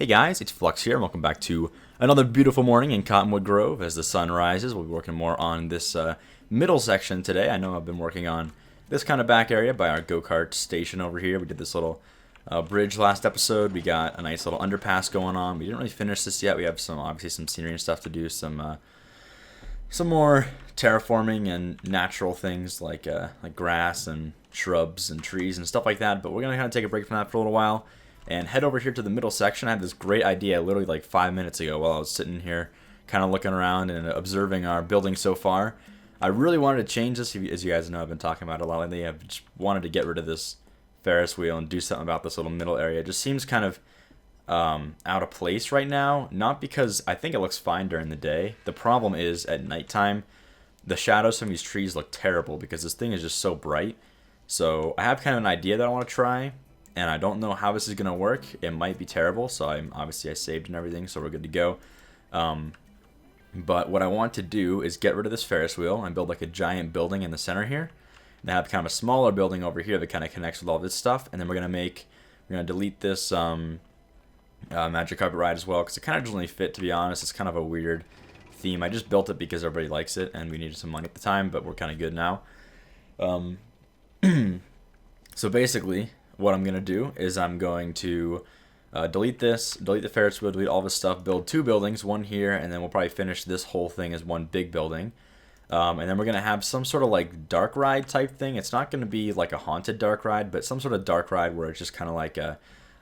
Hey guys, it's Flux here, and welcome back to another beautiful morning in Cottonwood Grove. As the sun rises, we'll be working more on this middle section today. I know I've been working on this kind of back area by our go-kart station over here. We did this little bridge last episode. We got a nice little underpass going on. We didn't really finish this yet. We have obviously some scenery and stuff to do, some more terraforming and natural things like grass and shrubs and trees and stuff like that. But we're gonna kind of take a break from that for a little while and head over here to the middle section. I had this great idea literally like 5 minutes ago while I was sitting here kind of looking around and observing our building so far. I really wanted to change this. As you guys know, I've been talking about it a lot lately. I've just wanted to get rid of this Ferris wheel and do something about this little middle area. It just seems kind of out of place right now. Not because I think it looks fine during the day. The problem is at nighttime, the shadows from these trees look terrible because this thing is just so bright. So I have kind of an idea that I want to try, and I don't know how this is going to work. It might be terrible, so I saved and everything, so we're good to go. But what I want to do is get rid of this Ferris wheel and build like a giant building in the center here. And have kind of a smaller building over here that kind of connects with all this stuff. And then we're going to delete this magic carpet ride as well, because it kind of doesn't really fit, to be honest. It's kind of a weird theme. I just built it because everybody likes it, and we needed some money at the time, but we're kind of good now. So basically, what I'm going to do is I'm going to delete the Ferris wheel, delete all this stuff, build two buildings, one here, and then we'll probably finish this whole thing as one big building. And then we're going to have some sort of like dark ride type thing. It's not going to be like a haunted dark ride, but some sort of dark ride where it's just kind of like a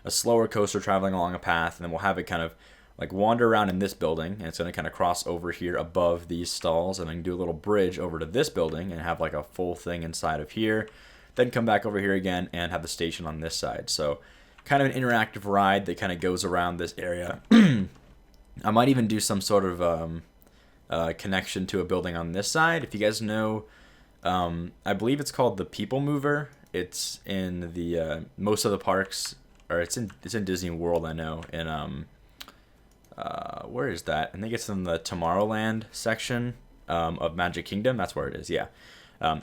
slower coaster traveling along a path, and then we'll have it kind of like wander around in this building, and it's going to kind of cross over here above these stalls, and then do a little bridge over to this building and have like a full thing inside of here. Then come back over here again and have the station on this side. So kind of an interactive ride that kind of goes around this area. I might even do some sort of connection to a building on this side. If you guys know, I believe it's called the People Mover. It's in the most of the parks, or it's in Disney World, I know. And where is that? I think it's in the Tomorrowland section of Magic Kingdom. That's where it is. Yeah.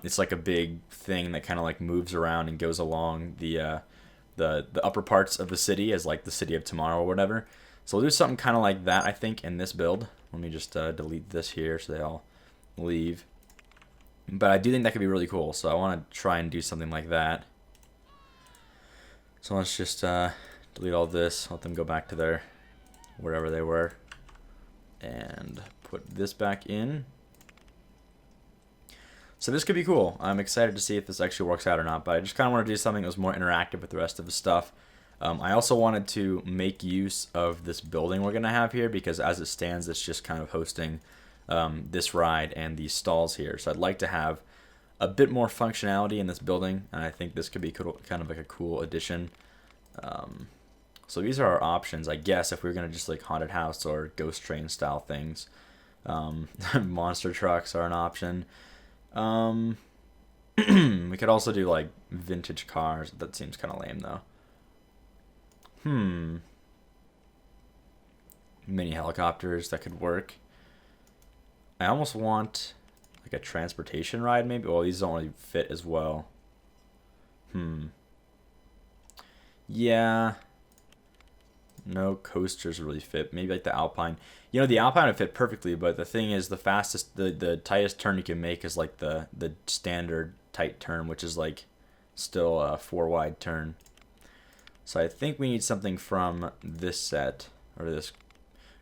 It's like a big thing that kind of like moves around and goes along the upper parts of the city as like the City of Tomorrow or whatever. So we'll do something kind of like that, I think, in this build. Let me just delete this here so they all leave. But I do think that could be really cool, so I want to try and do something like that. So let's just delete all this, let them go back to their wherever they were, and put this back in. So this could be cool. I'm excited to see if this actually works out or not, but I just kind of want to do something that was more interactive with the rest of the stuff. I also wanted to make use of this building we're going to have here, because as it stands, it's just kind of hosting this ride and these stalls here. So I'd like to have a bit more functionality in this building, and I think this could be kind of like a cool addition. So these are our options, I guess, if we were going to just like haunted house or ghost train style things. Monster trucks are an option. We could also do like vintage cars. That seems kind of lame though. Mini helicopters, that could work. I almost want like a transportation ride maybe. Well, these don't really fit as well. Yeah. No coasters really fit. Maybe like the Alpine. You know, the Alpine would fit perfectly, but the thing is, the tightest turn you can make is like the standard tight turn, which is like still a 4 wide turn. So I think we need something from this set, or this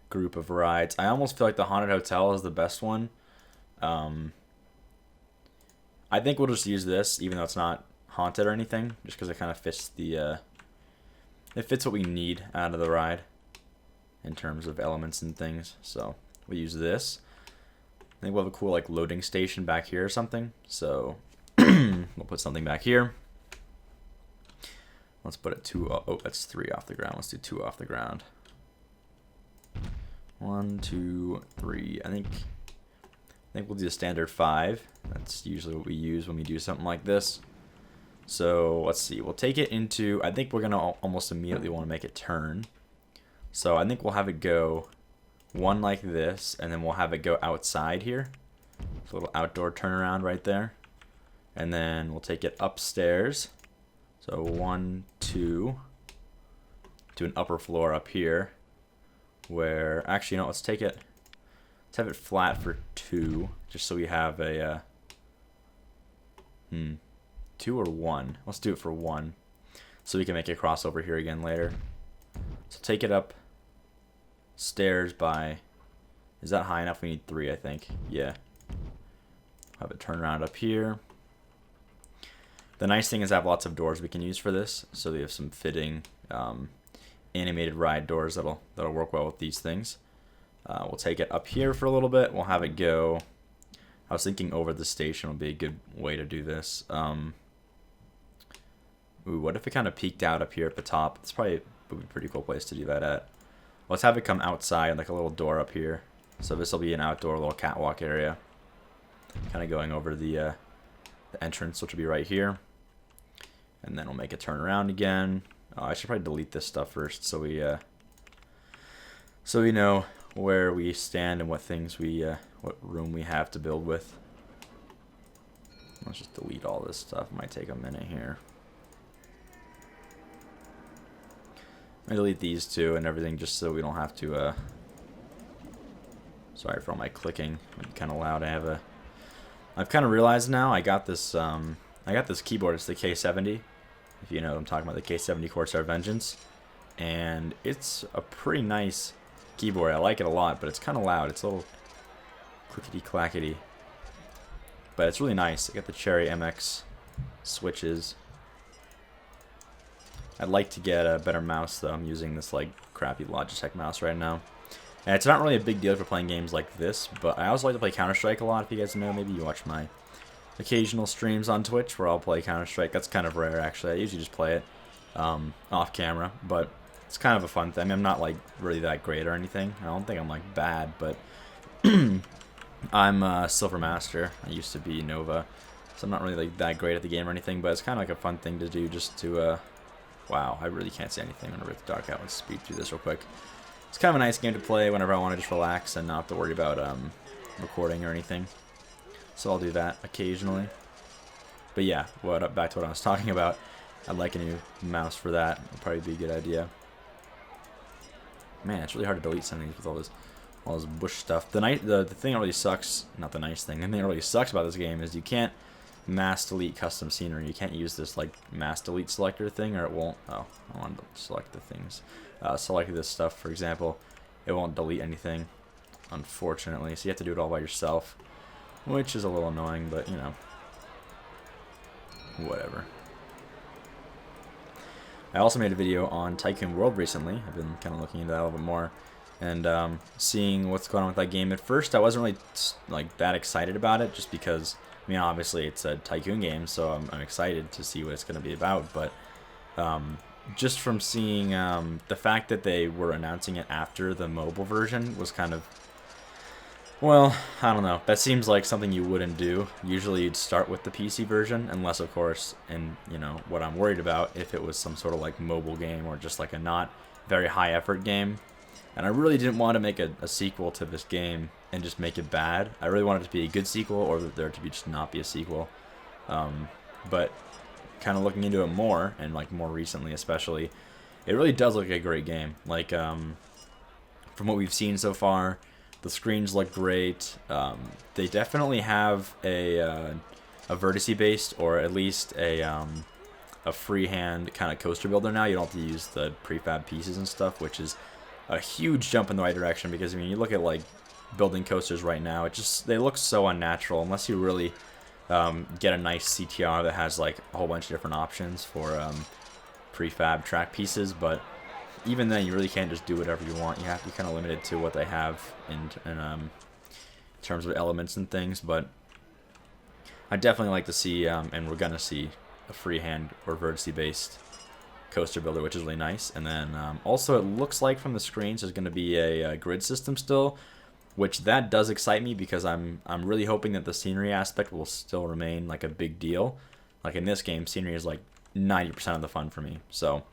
group of rides. I almost feel like the Haunted Hotel is the best one. I think we'll just use this, even though it's not haunted or anything, just because it kind of fits it fits what we need out of the ride in terms of elements and things. So we use this. I think we'll have a cool like loading station back here or something. So we'll put something back here. Let's put it 2. Oh, that's 3 off the ground. Let's do 2 off the ground. 1, 2, 3. I think we'll do a standard 5. That's usually what we use when we do something like this. So let's see. We'll take it into. I think we're gonna almost immediately want to make it turn. So I think we'll have it go one like this, and then we'll have it go outside here. So a little outdoor turnaround right there. And then we'll take it upstairs. So 1, 2, to an upper floor up here. where, actually, let's take it, let's have it flat for 2, just so we have a, 2 or 1. Let's do it for 1, so we can make it cross over here again later. So take it up stairs by, is that high enough? We need 3, I think. Yeah. Have it turn around up here. The nice thing is I have lots of doors we can use for this, so we have some fitting animated ride doors that'll work well with these things. We'll take it up here for a little bit. We'll have it go. I was thinking over the station would be a good way to do this. Ooh, what if it kind of peeked out up here at the top? It's probably would be a pretty cool place to do that at. Let's have it come outside, like a little door up here. So this will be an outdoor little catwalk area, kind of going over the entrance, which will be right here. And then we'll make it turn around again. I should probably delete this stuff first, so we know where we stand and what things what room we have to build with. Let's just delete all this stuff. Might take a minute here. I delete these two and everything just so we don't have to. Sorry for all my clicking. It's kind of loud. I've kind of realized now I got this keyboard. It's the K70. If you know what I'm talking about, the K70 Corsair Vengeance, and it's a pretty nice keyboard. I like it a lot, but it's kind of loud. It's a little clickety clackety, but it's really nice. I got the Cherry MX switches. I'd like to get a better mouse though. I'm using this like crappy Logitech mouse right now. And it's not really a big deal for playing games like this, but I also like to play Counter-Strike a lot. If you guys know, maybe you watch my occasional streams on Twitch where I'll play Counter-Strike. That's kind of rare actually. I usually just play it off camera, but it's kind of a fun thing. I mean, I'm not like really that great or anything. I don't think I'm like bad, but I'm Silver Master. I used to be Nova, so I'm not really like that great at the game or anything, but it's kind of like a fun thing to do just to wow, I really can't see anything whenever it's dark out. Let's speed through this real quick. It's kind of a nice game to play whenever I want to just relax and not have to worry about recording or anything. So I'll do that occasionally. But yeah, back to what I was talking about. I'd like a new mouse for that. It'll probably be a good idea. Man, it's really hard to delete some of these with all this bush stuff. The thing that really sucks, not the nice thing, the thing that really sucks about this game is you can't mass delete custom scenery. You can't use this like mass delete selector thing, or it won't. Oh, I want to select the things. Select this stuff, for example. It won't delete anything, unfortunately. So you have to do it all by yourself, which is a little annoying, but you know, whatever. I also made a video on Tycoon World recently. I've been kind of looking into that a little bit more and seeing what's going on with that game. At first, I wasn't really like that excited about it, just because I mean, obviously it's a Tycoon game, so I'm excited to see what it's going to be about. But just from seeing the fact that they were announcing it after the mobile version was kind of, well, I don't know. That seems like something you wouldn't do. Usually you'd start with the PC version, unless, of course, and you know what I'm worried about, if it was some sort of like mobile game or just like a not very high effort game. And I really didn't want to make a sequel to this game and just make it bad. I really wanted it to be a good sequel, or there to be just not be a sequel. But kind of looking into it more, and like more recently especially, it really does look like a great game. Like from what we've seen so far, the screens look great. They definitely have a vertice based, or at least a freehand kind of coaster builder now. You don't have to use the prefab pieces and stuff, which is a huge jump in the right direction, because I mean, you look at like building coasters right now, they look so unnatural unless you really get a nice CTR that has like a whole bunch of different options for prefab track pieces. But even then, you really can't just do whatever you want. You have to be kind of limited to what they have in terms of elements and things. But I definitely like to see, and we're gonna see, a freehand or vertice based coaster builder, which is really nice. And then also, it looks like from the screens there's going to be a grid system still, which that does excite me, because I'm really hoping that the scenery aspect will still remain like a big deal. Like in this game, scenery is like 90% of the fun for me. So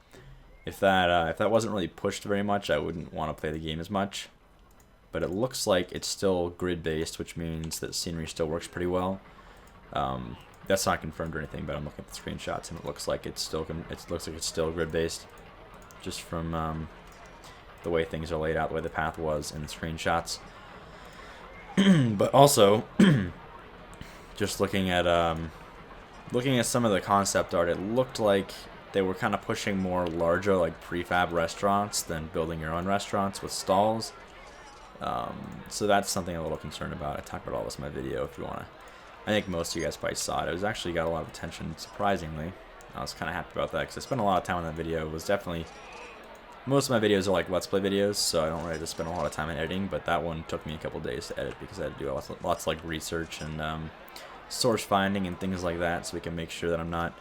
if that wasn't really pushed very much, I wouldn't want to play the game as much. But it looks like it's still grid based, which means that scenery still works pretty well. That's not confirmed or anything, but I'm looking at the screenshots and it looks like it's still grid based, just from the way things are laid out, the way the path was in the screenshots. But also, just looking at some of the concept art, it looked like they were kind of pushing more larger, like prefab restaurants than building your own restaurants with stalls. So that's something I'm a little concerned about. I talked about all this in my video if you want to. I think most of you guys probably saw it. It was actually got a lot of attention, surprisingly. I was kind of happy about that because I spent a lot of time on that video. It was definitely... Most of my videos are like Let's Play videos, so I don't really just spend a lot of time in editing, but that one took me a couple days to edit because I had to do lots of like research and source finding and things like that, so we can make sure that I'm not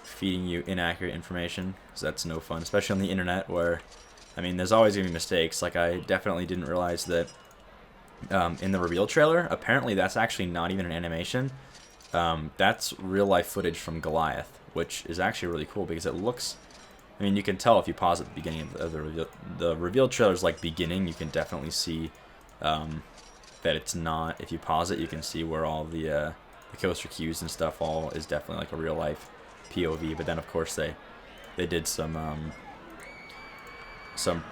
feeding you inaccurate information, because that's no fun, especially on the internet where, I mean, there's always going to be mistakes. Like, I definitely didn't realize that in the reveal trailer, apparently that's actually not even an animation. That's real life footage from Goliath, which is actually really cool because it looks... I mean, you can tell if you pause at the beginning of the reveal. The reveal trailer's like beginning. You can definitely see that it's not. If you pause it, you can see where all the coaster cues and stuff all is definitely like a real life POV. But then, of course, they did some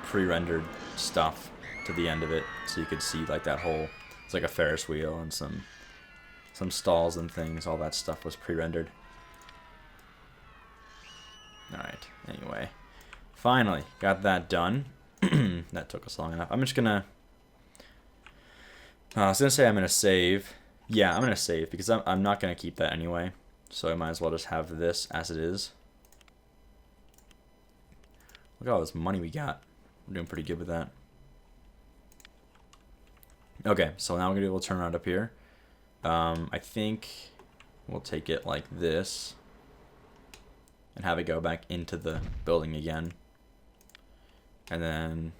pre-rendered stuff to the end of it, so you could see like that whole. It's like a Ferris wheel and some stalls and things. All that stuff was pre-rendered. Alright, anyway. Finally, got that done. That took us long enough. I'm just gonna... I was gonna say I'm gonna save. Yeah, I'm gonna save, because I'm not gonna keep that anyway. So I might as well just have this as it is. Look at all this money we got. We're doing pretty good with that. Okay, so now we're gonna do a little turnaround up here. I think we'll take it like this. And have it go back into the building again. And then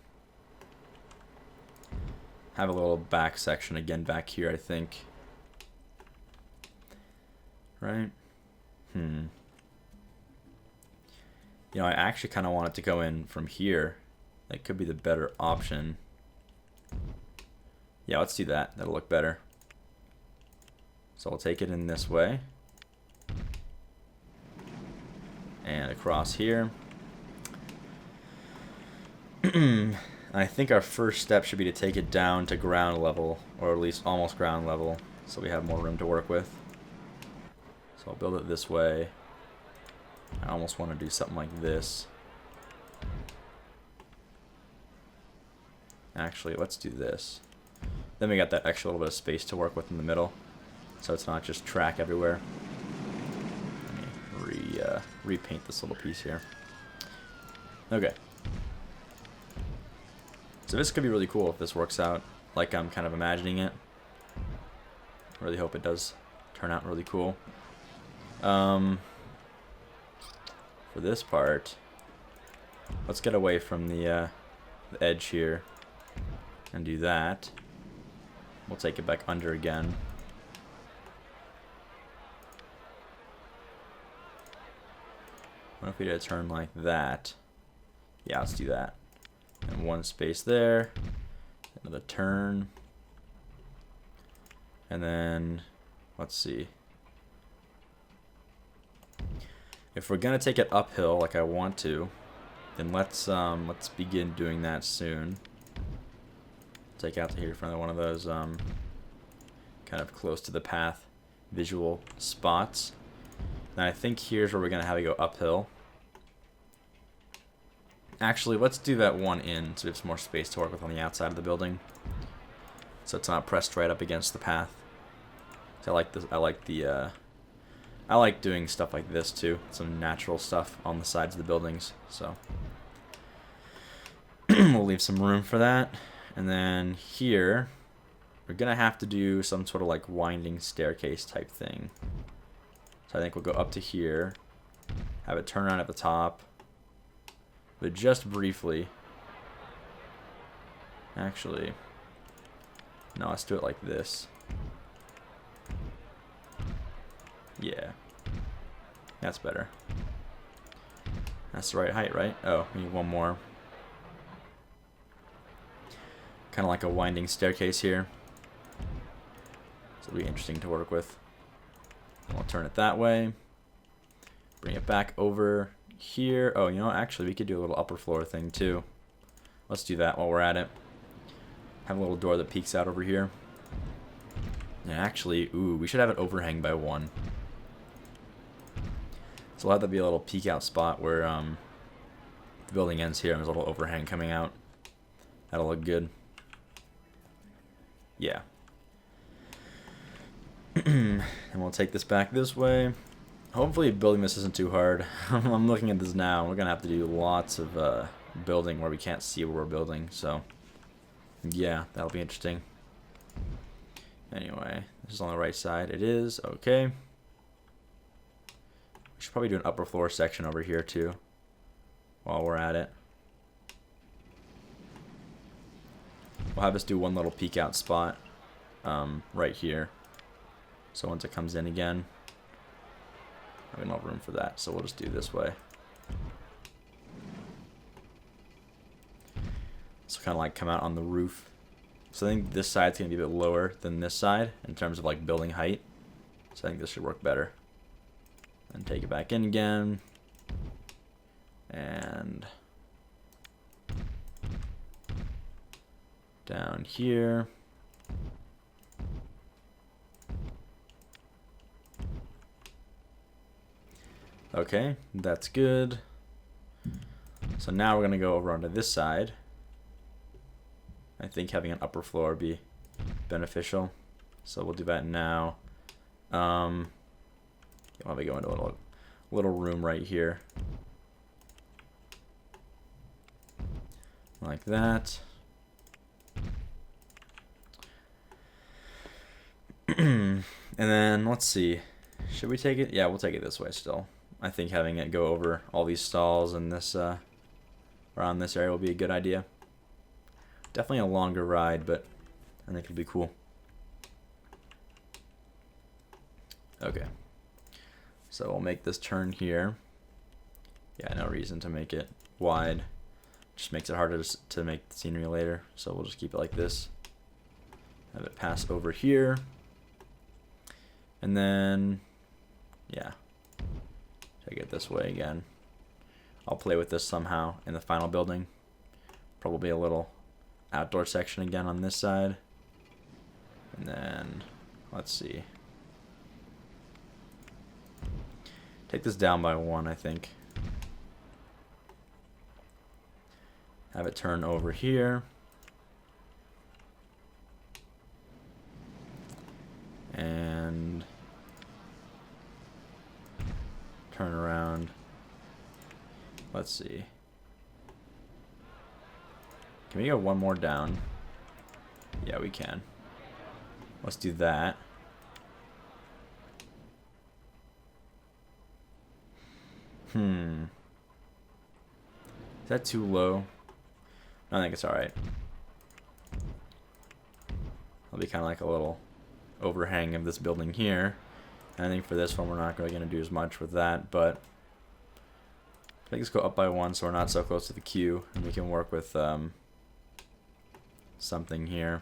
have a little back section again back here, I think. Right? You know, I actually kind of want it to go in from here. That could be the better option. Yeah, let's do that. That'll look better. So I'll take it in this way. And across here. I think our first step should be to take it down to ground level, or at least almost ground level, so we have more room to work with. So I'll build it this way. I almost want to do something like this. Actually, let's do this. Then we got that extra little bit of space to work with in the middle, so it's not just track everywhere. Repaint this little piece here. Okay. So this could be really cool if this works out like I'm kind of imagining it. I really hope it does turn out really cool. For this part, let's get away from the edge here and do that. We'll take it back under again. What if we did a turn like that? Yeah, let's do that. And one space there. Another turn. And then, let's see. If we're gonna take it uphill like I want to, then let's begin doing that soon. Take out to here in front of one of those kind of close to the path visual spots. And I think here's where we're gonna have it go uphill. Actually, let's do that one in so we have some more space to work with on the outside of the building, so it's not pressed right up against the path. So I like this. I like doing stuff like this too. Some natural stuff on the sides of the buildings. So we'll leave some room for that. And then here, we're gonna have to do some sort of like winding staircase type thing. So I think we'll go up to here, have it turn around at the top, but just briefly. Actually, no, let's do it like this. Yeah, that's better. That's the right height, right? Oh, we need one more. Kind of like a winding staircase here. So it'll be interesting to work with. We'll turn it that way. Bring it back over here. Oh, you know, actually, we could do a little upper floor thing too. Let's do that while we're at it. Have a little door that peeks out over here. Yeah, actually, ooh, we should have it overhang by 1. So we'll have that be a little peek out spot where the building ends here and there's a little overhang coming out. That'll look good. Yeah. And we'll take this back this way. Hopefully building this isn't too hard. I'm looking at this now. We're going to have to do lots of building where we can't see where we're building. So, yeah, that'll be interesting. Anyway, this is on the right side. It is. Okay. We should probably do an upper floor section over here, too, while we're at it. We'll have us do one little peek out spot right here. So once it comes in again, I have enough room for that, so we'll just do this way. So kind of like come out on the roof. So I think this side's going to be a bit lower than this side in terms of like building height. So I think this should work better. And take it back in again. And down here. Okay, that's good. So now we're going to go over onto this side. I think having an upper floor would be beneficial. So we'll do that now. I'll have it go into a little room right here. Like that. And then, let's see. Should we take it? Yeah, we'll take it this way still. I think having it go over all these stalls and this around this area will be a good idea. Definitely a longer ride, but I think it'll be cool. Okay. So we'll make this turn here. Yeah, no reason to make it wide. Just makes it harder to make the scenery later. So we'll just keep it like this. Have it pass over here. And then, yeah. Take it this way again. I'll play with this somehow in the final building. Probably a little outdoor section again on this side. And then, let's see. Take this down by 1, I think. Have it turn over here. And turn around. Let's see. Can we go one more down? Yeah, we can. Let's do that. Is that too low? I think it's alright. It'll be kind of like a little overhang of this building here. And I think for this one we're not really going to do as much with that, but I think let's go up by 1 so we're not so close to the queue, and we can work with something here.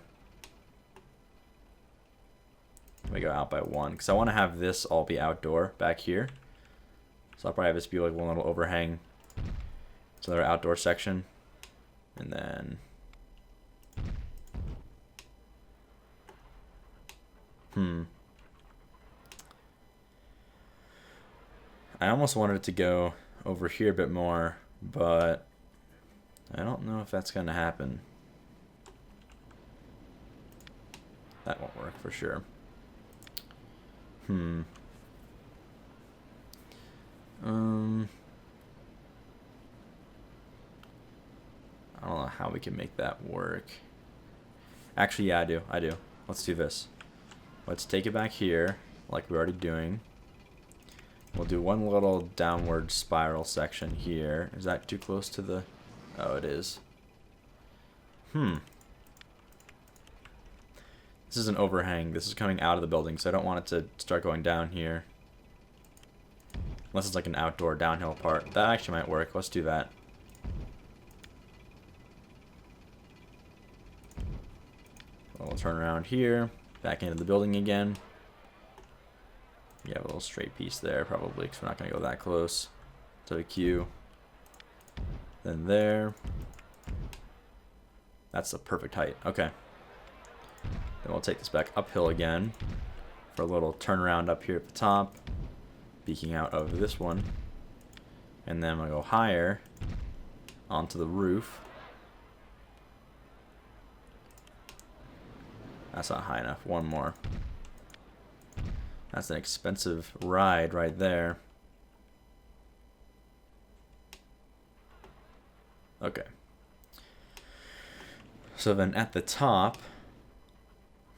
We go out by 1 because I want to have this all be outdoor back here. So I'll probably have this be like one little overhang. It's another outdoor section. And then I almost wanted it to go over here a bit more, but I don't know if that's going to happen. That won't work for sure. I don't know how we can make that work. Actually, yeah, I do. Let's do this. Let's take it back here, like we're already doing. We'll do one little downward spiral section here. Is that too close to the... Oh, it is. This is an overhang. This is coming out of the building, so I don't want it to start going down here. Unless it's like an outdoor downhill part. That actually might work. Let's do that. We'll turn around here, back into the building again. You have a little straight piece there, probably, because we're not going to go that close to the queue. Then there. That's the perfect height. Okay. Then we'll take this back uphill again for a little turnaround up here at the top, peeking out of this one. And then we'll go higher onto the roof. That's not high enough. One more. That's an expensive ride right there. Okay. So then at the top,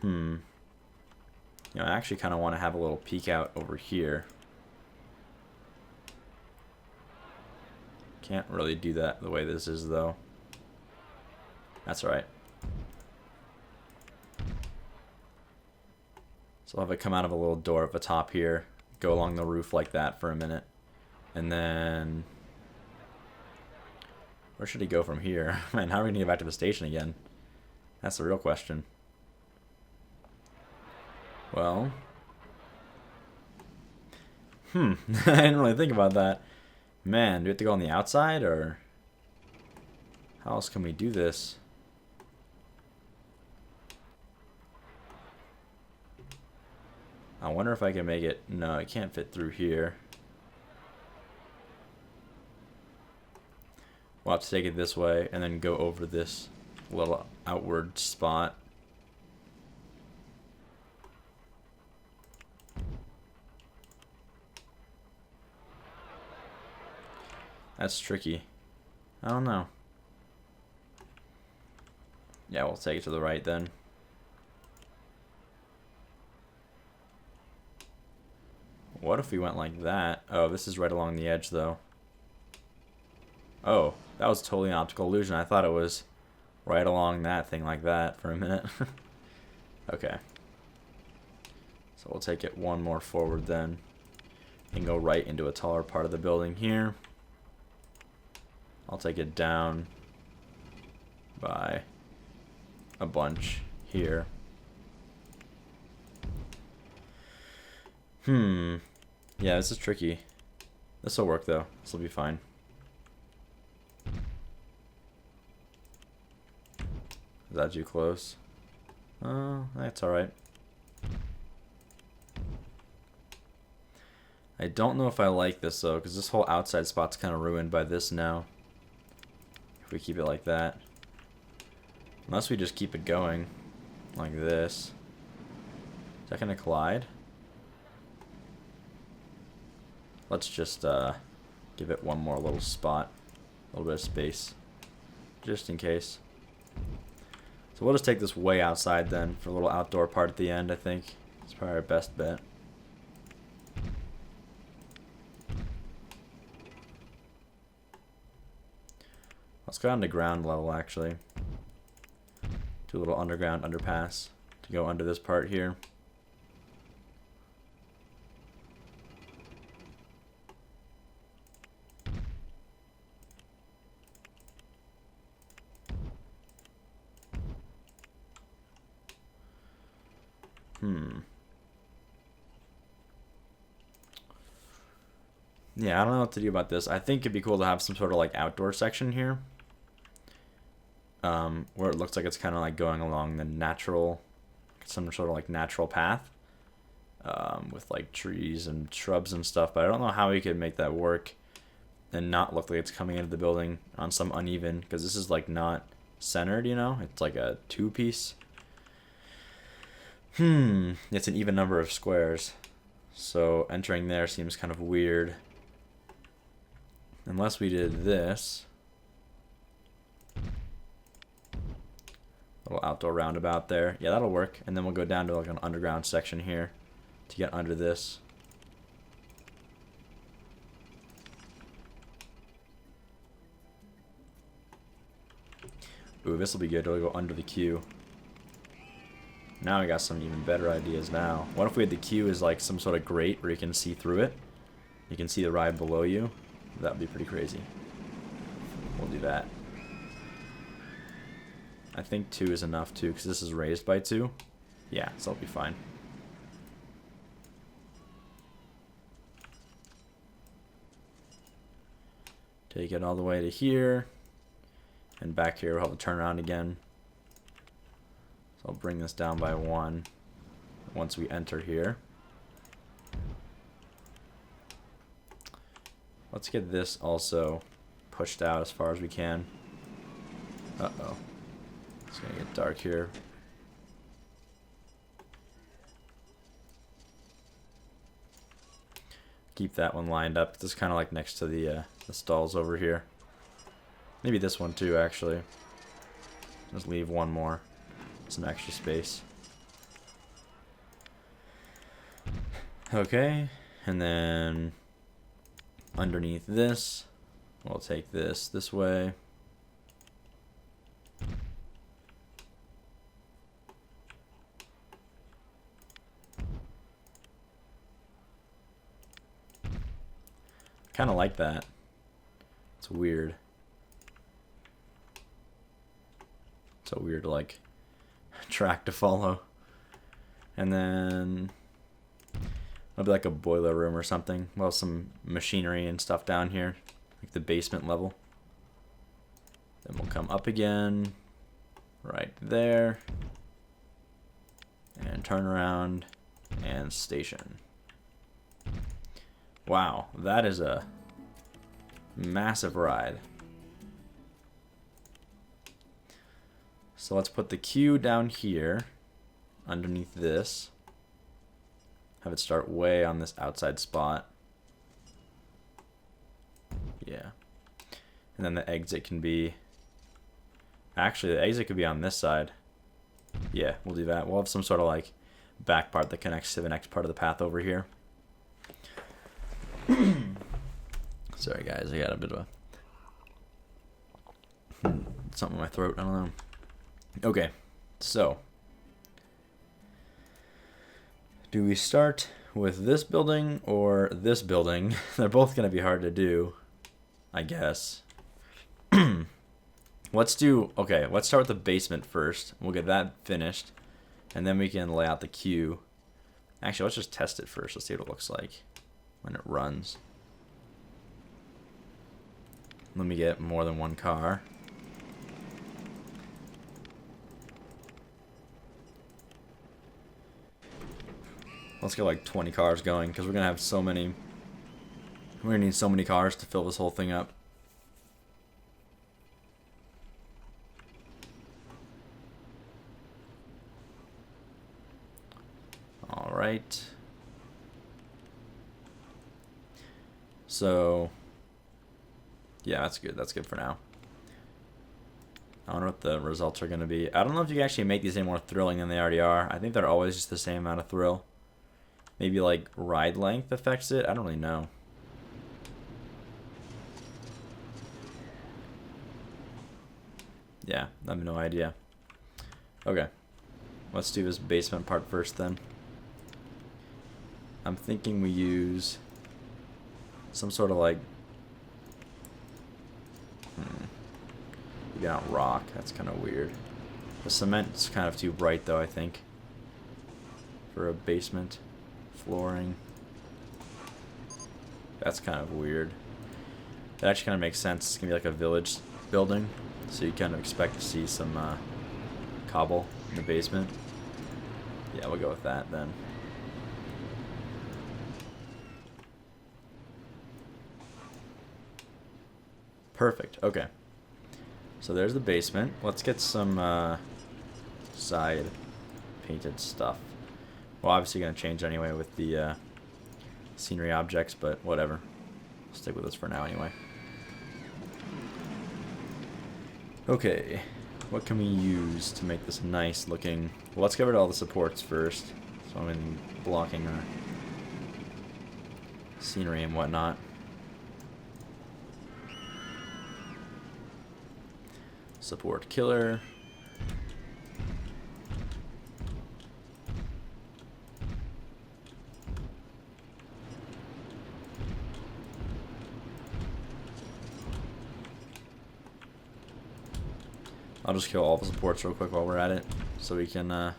you know, I actually kind of want to have a little peek out over here. Can't really do that the way this is, though. That's all right. So I'll have it come out of a little door at the top here, go along the roof like that for a minute, and then where should he go from here? Man, how are we gonna get back to the station again? That's the real question. Well, I didn't really think about that. Man, do we have to go on the outside, or how else can we do this? I wonder if I can make it. No, it can't fit through here. We'll have to take it this way and then go over this little outward spot. That's tricky. I don't know. Yeah, we'll take it to the right then. What if we went like that? Oh, this is right along the edge, though. Oh, that was totally an optical illusion. I thought it was right along that thing like that for a minute. Okay. So we'll take it one more forward then and go right into a taller part of the building here. I'll take it down by a bunch here. Yeah, this is tricky. This will work though. This will be fine. Is that too close? Oh, that's alright. I don't know if I like this though, because this whole outside spot's kind of ruined by this now. If we keep it like that. Unless we just keep it going like this. Is that going to collide? Let's just give it one more little spot. A little bit of space. Just in case. So we'll just take this way outside then for a little outdoor part at the end, I think. It's probably our best bet. Let's go down to ground level actually. Do a little underground underpass to go under this part here. Yeah, I don't know what to do about this. I think it'd be cool to have some sort of like outdoor section here. Where it looks like it's kind of like going along the natural, some sort of like natural path. With like trees and shrubs and stuff. But I don't know how we could make that work and not look like it's coming into the building on some uneven, because this is like not centered, you know? It's like a two-piece. It's an even number of squares. So entering there seems kind of weird. Unless we did this. Little outdoor roundabout there. Yeah, that'll work. And then we'll go down to like an underground section here to get under this. Ooh, this will be good. It'll go under the queue. Now we got some even better ideas now. What if we had the queue as like some sort of grate where you can see through it? You can see the ride below you. That would be pretty crazy. We'll do that. I think 2 is enough too, because this is raised by 2. Yeah, so it'll be fine. Take it all the way to here. And back here we'll have to turn around again. I'll bring this down by 1 once we enter here. Let's get this also pushed out as far as we can. Uh-oh. It's gonna get dark here. Keep that one lined up. It's kind of like next to the stalls over here. Maybe this one too, actually. Just leave one more. Some extra space. Okay, and then underneath this, we'll take this way. Kind of like that. It's weird. It's a weird, like, track to follow. And then it'll be like a boiler room or something. Well, some machinery and stuff down here, like the basement level. Then we'll come up again, right there, and turn around and station. Wow, that is a massive ride. So let's put the queue down here underneath this. Have it start way on this outside spot. Yeah. And then the exit can be... Actually, the exit could be on this side. Yeah, we'll do that. We'll have some sort of like back part that connects to the next part of the path over here. Sorry guys, I got a bit of a something in my throat, I don't know. Okay, so do we start with this building or this building? They're both gonna be hard to do, I guess. Let's start with the basement first. We'll get that finished and then we can lay out the queue. Actually, let's just test it first. Let's see what it looks like when it runs. Let me get more than one car. Let's get like 20 cars going because we're gonna have so many. We're gonna need so many cars to fill this whole thing up. All right. So, yeah, that's good. That's good for now. I wonder what the results are going to be. I don't know if you can actually make these any more thrilling than they already are. I think they're always just the same amount of thrill. Maybe like ride length affects it. I don't really know. Yeah, I have no idea. Okay, let's do this basement part first then. I'm thinking we use some sort of like we got rock. That's kind of weird. The cement's kind of too bright though, I think, for a basement. Flooring. That's kind of weird. It actually kind of makes sense. It's gonna be like a village building, so you kind of expect to see some cobble in the basement. Yeah, we'll go with that then. Perfect. Okay. So there's the basement. Let's get some side painted stuff. Well, obviously going to change anyway with the scenery objects, but whatever. Stick with this for now anyway. Okay, what can we use to make this nice looking? Well, let's get rid of all the supports first. So I'm in blocking our scenery and whatnot. Support killer. I'll just kill all the supports real quick while we're at it, so we can not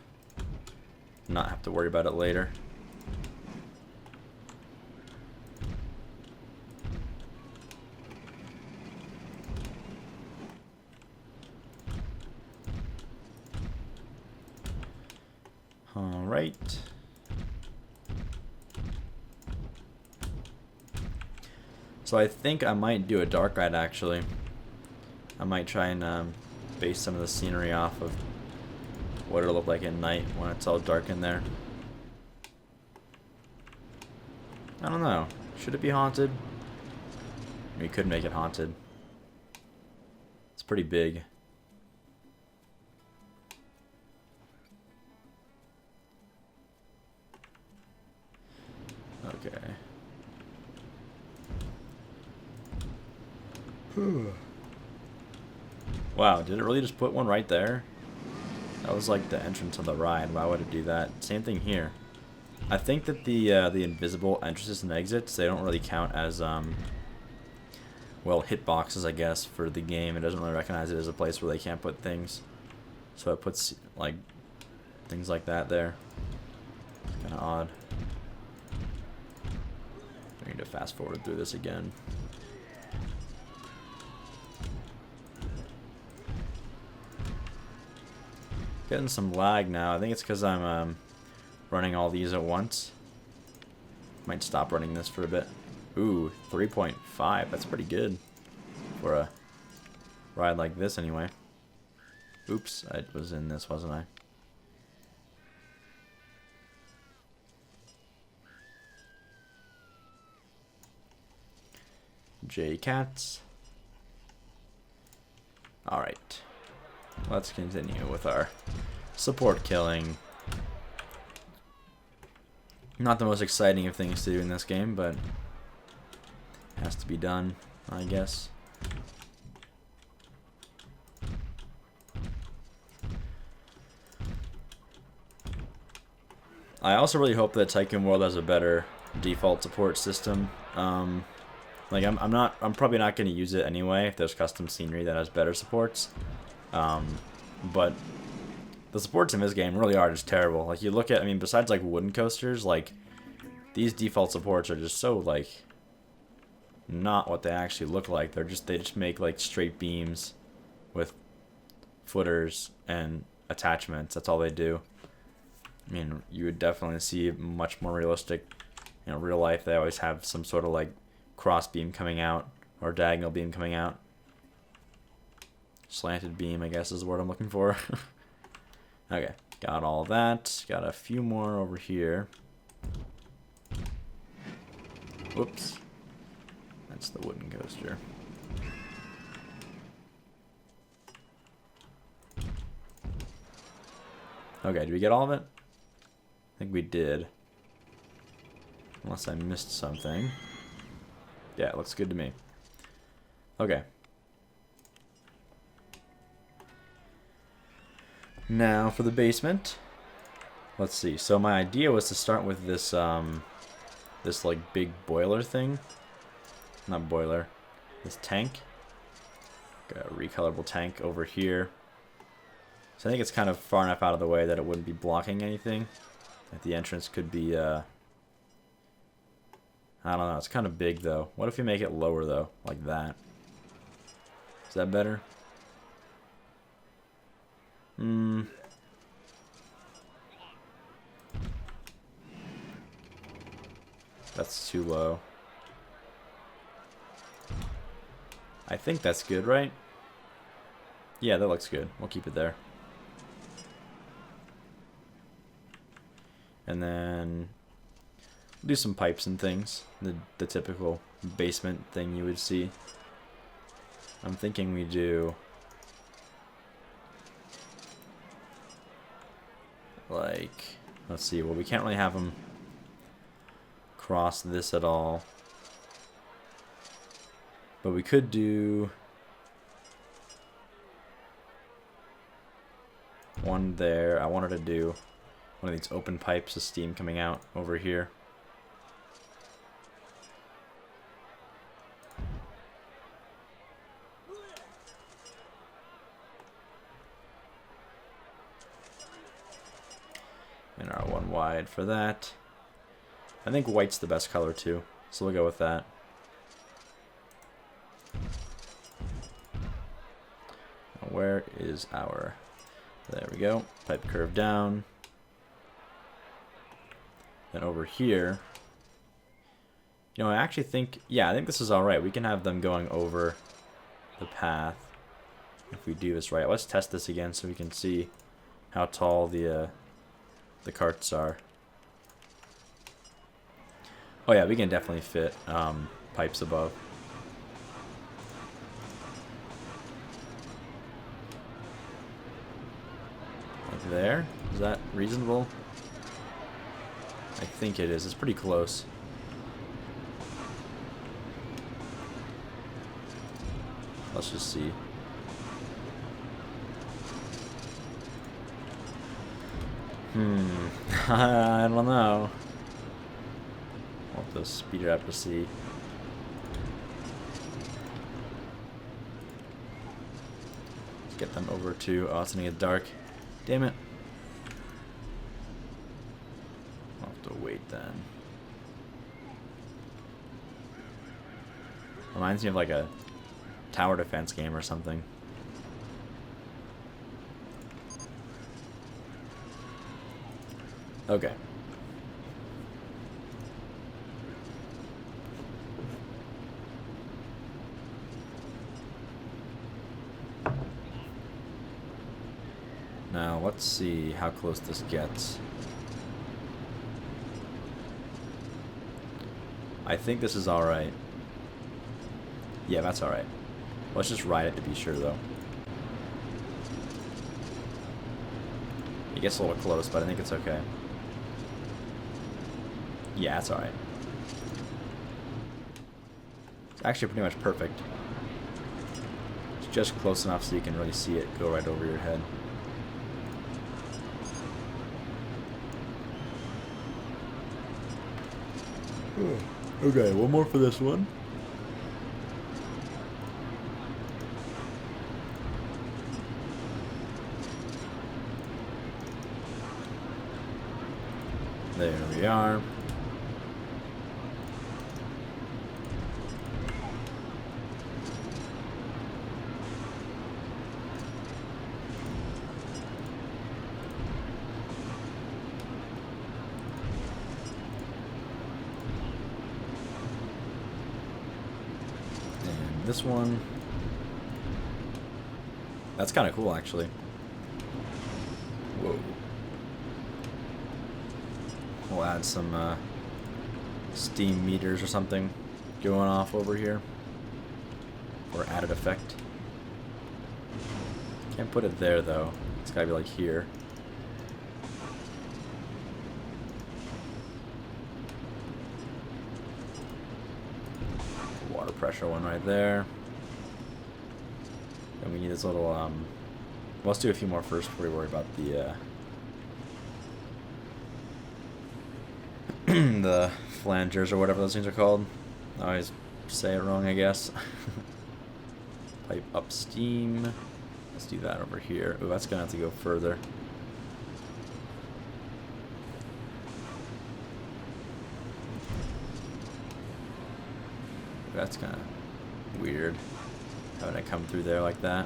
have to worry about it later. Alright. So I think I might do a dark ride actually. I might try and base some of the scenery off of what it'll look like at night when it's all dark in there. I don't know. Should it be haunted? We could make it haunted. It's pretty big. Okay. Wow, did it really just put one right there? That was like the entrance of the ride. Why would it do that? Same thing here. I think that the invisible entrances and exits, they don't really count as well, hitboxes, I guess, for the game. It doesn't really recognize it as a place where they can't put things. So it puts like things like that there. Kind of odd. I need to fast forward through this again. Getting some lag now. I think it's because I'm running all these at once. Might stop running this for a bit. Ooh, 3.5. That's pretty good for a ride like this anyway. Oops, I was in this, wasn't I? J-Cats. Alright. Let's continue with our support killing. Not the most exciting of things to do in this game, but it has to be done, I guess. I also really hope that Tycoon World has a better default support system. Like I'm probably not going to use it anyway if there's custom scenery that has better supports. But the supports in this game really are just terrible. Like you look at, I mean, besides like wooden coasters, like these default supports are just so like not what they actually look like. They just make like straight beams with footers and attachments. That's all they do. I mean, you would definitely see much more realistic, you know, real life. They always have some sort of like cross beam coming out or diagonal beam coming out. Slanted beam, I guess is the word I'm looking for. Okay, got all that. Got a few more over here. Whoops. That's the wooden coaster. Okay, did we get all of it? I think we did. Unless I missed something. Yeah, it looks good to me. Okay. Now for the basement. Let's see. So my idea was to start with this this like big boiler thing. Not boiler. This tank. Got a recolorable tank over here. So I think it's kind of far enough out of the way that it wouldn't be blocking anything. Like the entrance could be I don't know, it's kind of big though. What if we make it lower though? Like that. Is that better? That's too low. I think that's good, right? Yeah, that looks good. We'll keep it there. And then do some pipes and things. The typical basement thing you would see. I'm thinking we do like, let's see, well, we can't really have them cross this at all, but we could do one there. I wanted to do one of these open pipes of steam coming out over here. And our one wide for that. I think white's the best color too, so we'll go with that. Now where is our... There we go. Pipe curve down. Then over here, you know, I actually think, yeah, I think this is alright. We can have them going over the path if we do this right. Let's test this again so we can see how tall the carts are. Oh yeah, we can definitely fit pipes above. Like there? Is that reasonable? I think it is. It's pretty close. Let's just see. I don't know. We'll have to speed it up to see. Let's get them over to... Oh, it's gonna get dark. Damn it. I'll have to wait then. Reminds me of like a tower defense game or something. Okay. Now, let's see how close this gets. I think this is alright. Yeah, that's alright. Let's just ride it to be sure, though. It gets a little close, but I think it's okay. Yeah, it's alright. It's actually pretty much perfect. It's just close enough so you can really see it go right over your head. Okay, one more for this one. There we are. This one, that's kind of cool, actually. Whoa. We'll add some steam meters or something going off over here, or added effect. Can't put it there though. It's gotta be like here. Water pressure one right there. And we need this little well, let's do a few more first before we worry about the the flangers or whatever those things are called. I always say it wrong, I guess. Pipe up steam. Let's do that over here. Ooh, that's gonna have to go further. That's kind of weird, having it come through there like that.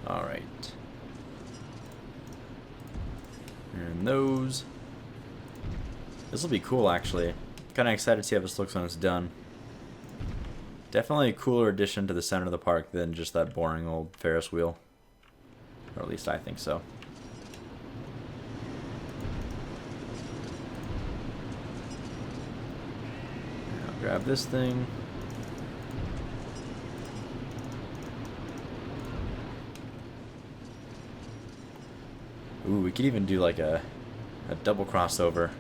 All right. And those. This will be cool, actually. Kind of excited to see how this looks when it's done. Definitely a cooler addition to the center of the park than just that boring old Ferris wheel. Or at least I think so. I'll grab this thing. Ooh, we could even do like a double crossover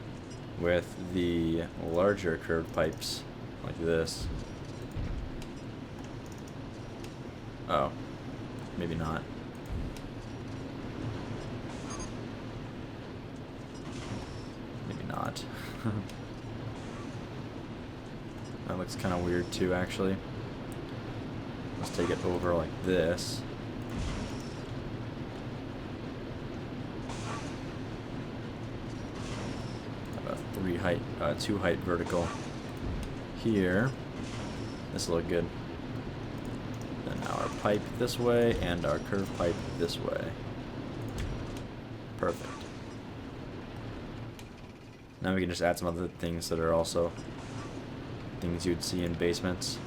with the larger curved pipes, like this. Oh, maybe not. Maybe not. That looks kind of weird too, actually. Let's take it over like this. 2 height vertical here. This will look good. Then our pipe this way and our curved pipe this way. Perfect. Now we can just add some other things that are also things you'd see in basements.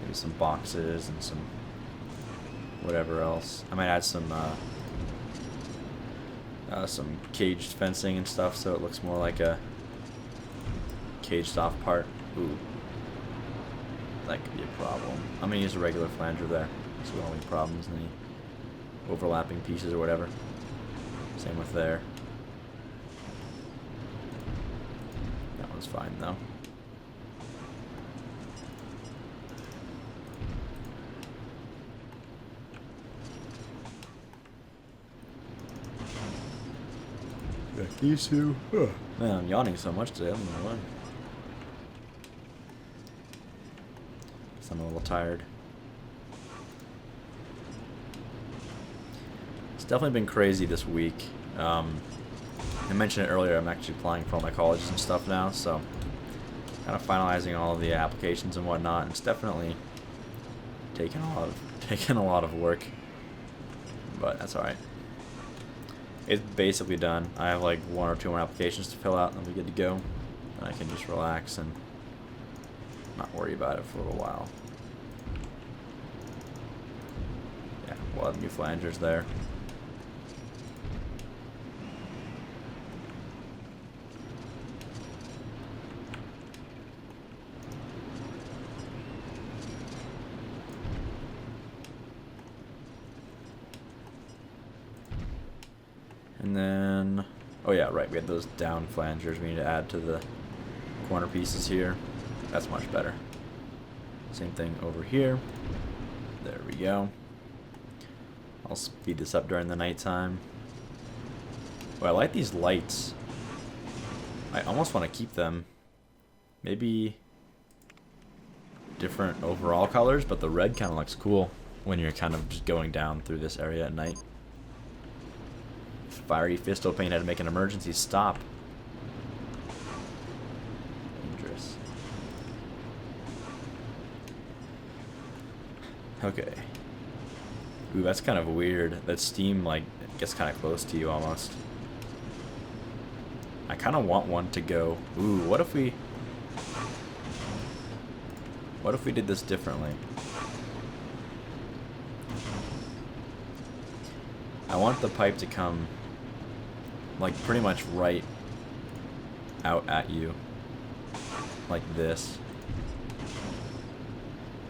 Maybe some boxes and some whatever else. I might add some caged fencing and stuff so it looks more like a caged off part. Ooh. That could be a problem. I'm gonna use a regular flanger there so we don't have any problems, any overlapping pieces or whatever. Same with there. That one's fine though. Man, I'm yawning so much today, I don't know why. So I'm a little tired. It's definitely been crazy this week. I mentioned it earlier, I'm actually applying for all my colleges and stuff now, so kind of finalizing all of the applications and whatnot. It's definitely taken a lot of work, but that's alright. It's basically done. I have like 1 or 2 more applications to fill out and then we're good to go. And I can just relax and not worry about it for a little while. Yeah, we'll have new flangers there. And then, oh yeah, right, we had those down flangers we need to add to the corner pieces here. That's much better. Same thing over here. There we go. I'll speed this up during the nighttime. Oh, I like these lights. I almost want to keep them. Maybe different overall colors, but the red kind of looks cool when you're kind of just going down through this area at night. Fiery Fisto Paint had to make an emergency stop. Dangerous. Okay. Ooh, that's kind of weird. That steam, like, gets kind of close to you almost. I kind of want one to go. Ooh, what if we did this differently? I want the pipe to come like pretty much right out at you, like this.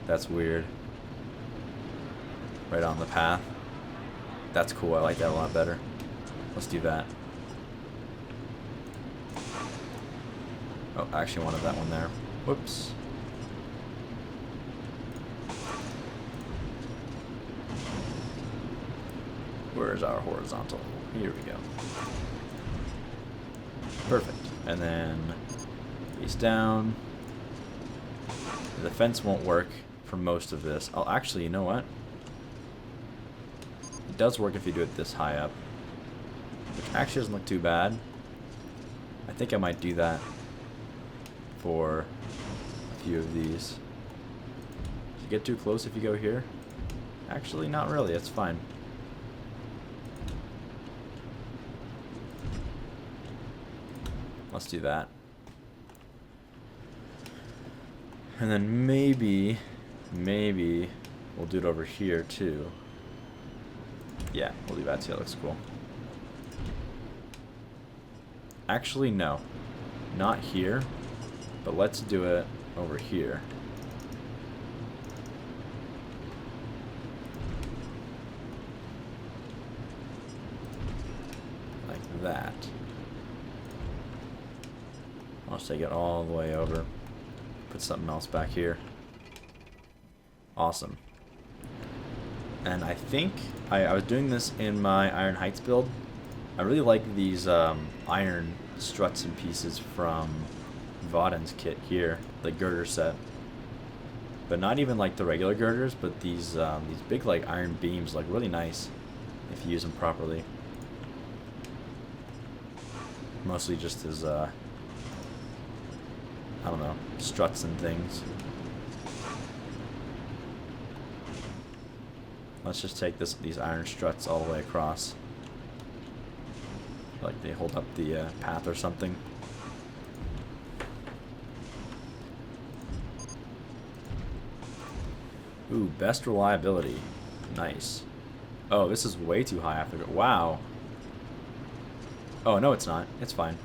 That's weird. Right on the path. That's cool, I like that a lot better. Let's do that. Oh, I actually wanted that one there. Whoops. Where's our horizontal? Here we go. Perfect. And then face down. The fence won't work for most of this. I'll actually, you know what? It does work if you do it this high up, which actually doesn't look too bad. I think I might do that for a few of these. Does it get too close if you go here? Actually, not really. It's fine. Let's do that. And then maybe we'll do it over here too. Yeah, we'll do that too. That looks cool. Actually, no. Not here, but let's do it over here. Like that. I'll just take it all the way over. Put something else back here. Awesome. And I think I was doing this in my Iron Heights build. I really like these iron struts and pieces from Vaden's kit here, the girder set. But not even like the regular girders, but these big like iron beams look really nice if you use them properly. Mostly just his, I don't know, struts and things. Let's just take these iron struts all the way across. Like they hold up the path or something. Ooh, best reliability. Nice. Oh, this is way too high after. Wow. Oh, no, it's not. It's fine.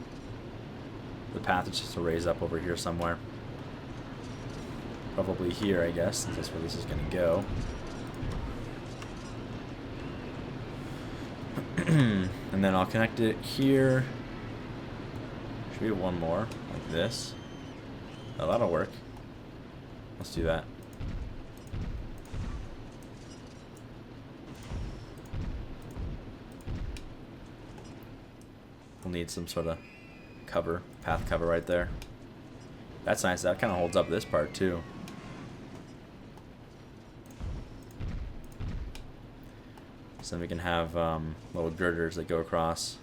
The path is just to raise up over here somewhere. Probably here, I guess, since that's where this is going to go. And then I'll connect it here. Should we have one more, like this? Oh, that'll work. Let's do that. We'll need some sort of cover, path cover right there. That's nice. That kind of holds up this part too. So then we can have little girders that go across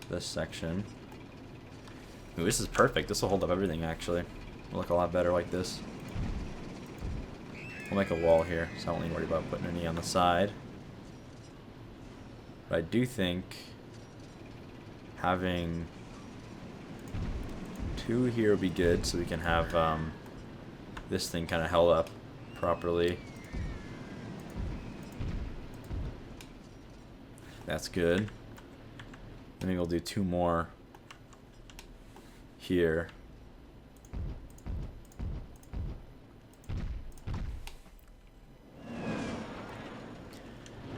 this section. Ooh, this is perfect. This will hold up everything actually. It'll look a lot better like this. We'll make a wall here, so I don't need to worry about putting any on the side. But I do think having two here would be good, so we can have this thing kind of held up properly. That's good. Then maybe we'll do two more here.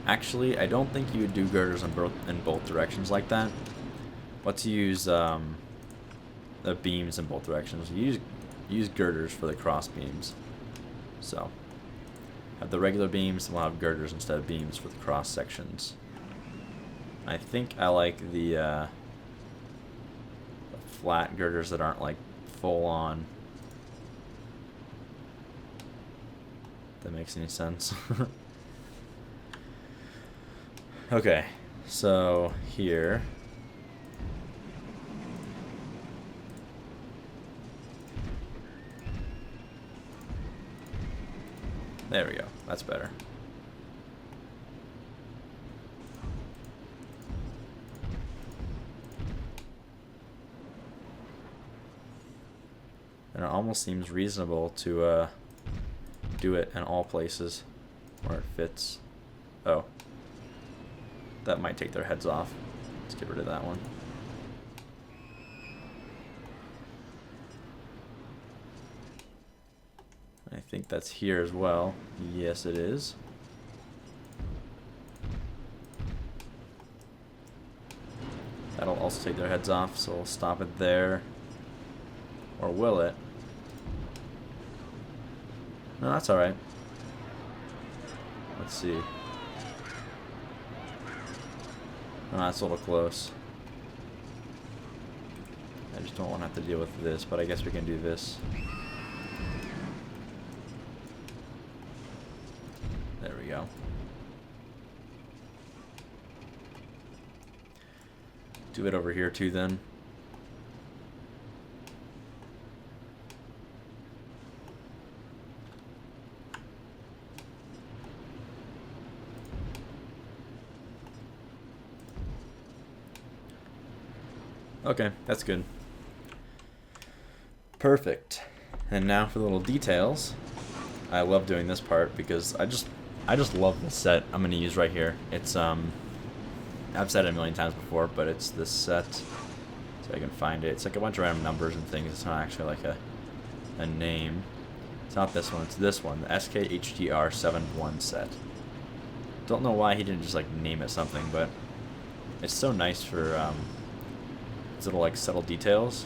Actually, I don't think you would do girders in both directions like that. Let's use the beams in both directions. Use girders for the cross beams. So have the regular beams, and we'll have girders instead of beams for the cross sections. I think I like the flat girders that aren't like full on. If that makes any sense. Okay, so here. There we go. That's better. And it almost seems reasonable to do it in all places where it fits. Oh. That might take their heads off. Let's get rid of that one. I think that's here as well. Yes, it is. That'll also take their heads off, so we'll stop it there. Or will it? No, that's alright. Let's see. Oh, that's a little close. I just don't want to have to deal with this, but I guess we can do this. There we go. Do it over here too then. Okay, that's good. Perfect. And now for the little details. I love doing this part because I just love the set I'm gonna use right here. It's I've said it a million times before, but it's this set. So I can find it. It's like a bunch of random numbers and things. It's not actually like a name. It's not this one, it's this one, the SKHTR71 set. Don't know why he didn't just like name it something, but it's so nice for these little like subtle details,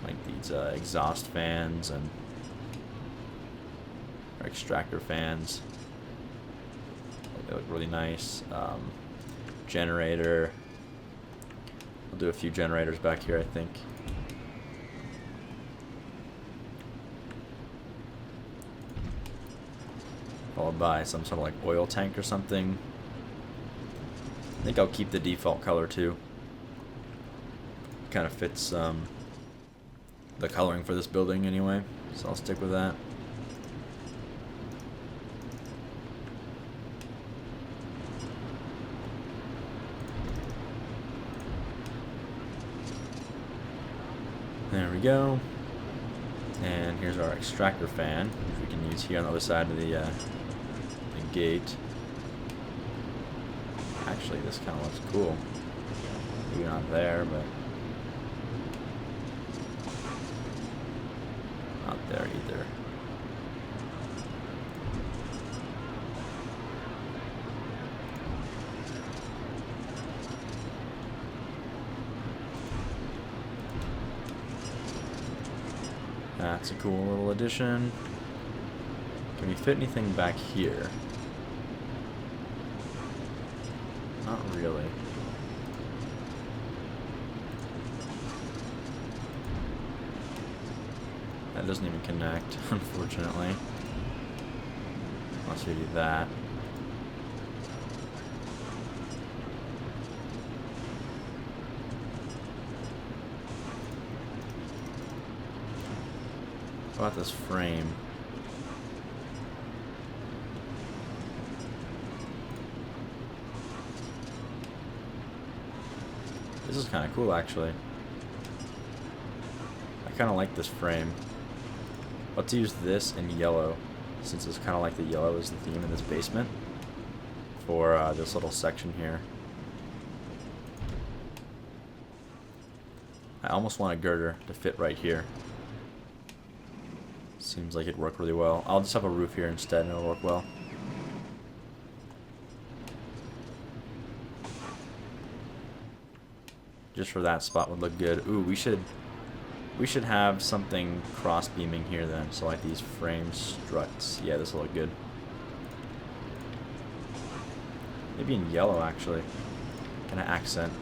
like these exhaust fans and or extractor fans. They look really nice. Generator. We'll do a few generators back here, I think. Followed by some sort of like oil tank or something. I think I'll keep the default color too. Kind of fits the coloring for this building anyway, so I'll stick with that. There we go. And here's our extractor fan, which we can use here on the other side of the gate. Actually, this kind of looks cool. Maybe not there, but not there either. That's a cool little addition. Can we fit anything back here? Not really. That doesn't even connect, unfortunately. Unless we do that. What about this frame? This is kind of cool, actually. I kind of like this frame. Let's use this in yellow, since it's kind of like the yellow is the theme in this basement for this little section here. I almost want a girder to fit right here. Seems like it'd work really well. I'll just have a roof here instead and it'll work well. Just for that spot would look good. Ooh, we should have something cross beaming here then. So like these frame struts. Yeah, this will look good. Maybe in yellow actually. Kind of accent.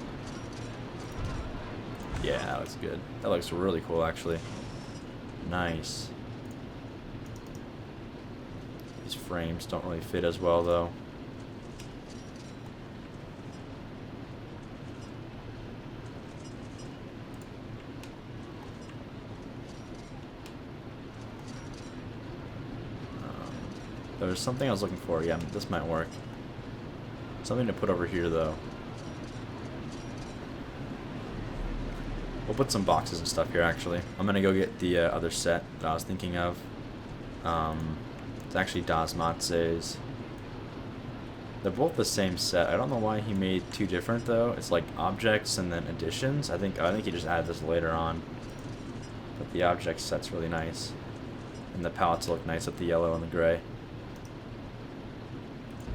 Yeah, that looks good. That looks really cool actually. Nice. These frames don't really fit as well though. There's something I was looking for. Yeah, this might work. Something to put over here though. We'll put some boxes and stuff here actually. I'm gonna go get the other set that I was thinking of. It's actually Das Matze's. They're both the same set. I don't know why he made two different though. It's like objects and then additions. I think he just added this later on. But the object set's really nice. And the palettes look nice with the yellow and the gray.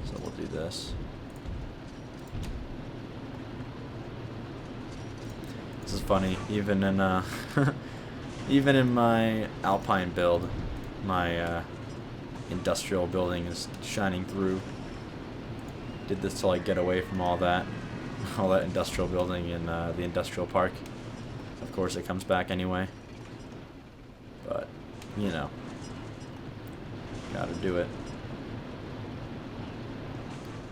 So we'll do this. This is funny. Even in even in my Alpine build, my industrial building is shining through. Did this to like get away from all that industrial building in the industrial park. Of course, it comes back anyway. But you know, gotta do it.